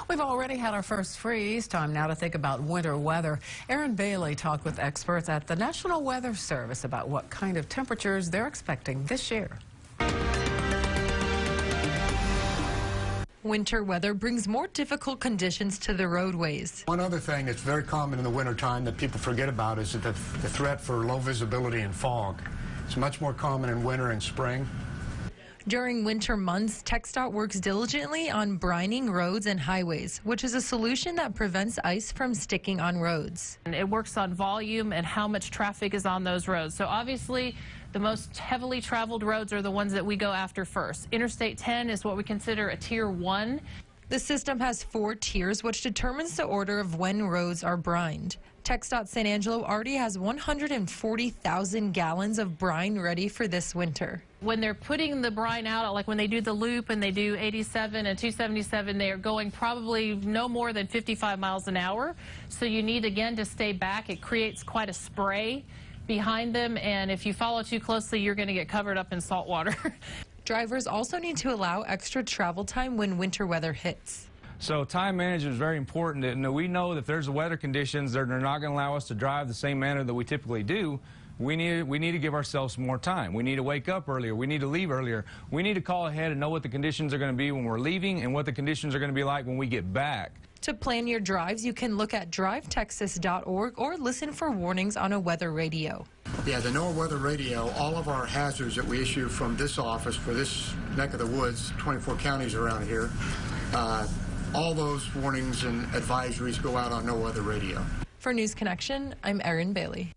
We've already had our first freeze. Time now to think about winter weather. Erin Bailey talked with experts at the National Weather Service about what kind of temperatures they're expecting this year. Winter weather brings more difficult conditions to the roadways. One other thing that's very common in the wintertime that people forget about is the threat for low visibility and fog. It's much more common in winter and spring. During winter months, TxDOT works diligently on brining roads and highways, which is a solution that prevents ice from sticking on roads. And it works on volume and how much traffic is on those roads. So obviously, the most heavily traveled roads are the ones that we go after first. Interstate 10 is what we consider a Tier 1. The system has 4 tiers, which determines the order of when roads are brined. TxDOT San Angelo already has 140,000 gallons of brine ready for this winter. When they're putting the brine out, like when they do the loop and they do 87 and 277, they are going probably no more than 55 miles an hour. So you need, again, to stay back. It creates quite a spray behind them, and if you follow too closely, you're going to get covered up in salt water. Drivers also need to allow extra travel time when winter weather hits. So time management is very important. And we know that if there's weather conditions that are not going to allow us to drive the same manner that we typically do, we need to give ourselves more time. We need to wake up earlier. We need to leave earlier. We need to call ahead and know what the conditions are going to be when we're leaving and what the conditions are going to be like when we get back. To plan your drives, you can look at drivetexas.org or listen for warnings on a weather radio. Yeah, the NOAA weather radio, all of our hazards that we issue from this office for this neck of the woods, 24 counties around here, all those warnings and advisories go out on NOAA weather radio. For News Connection, I'm Erin Bailey.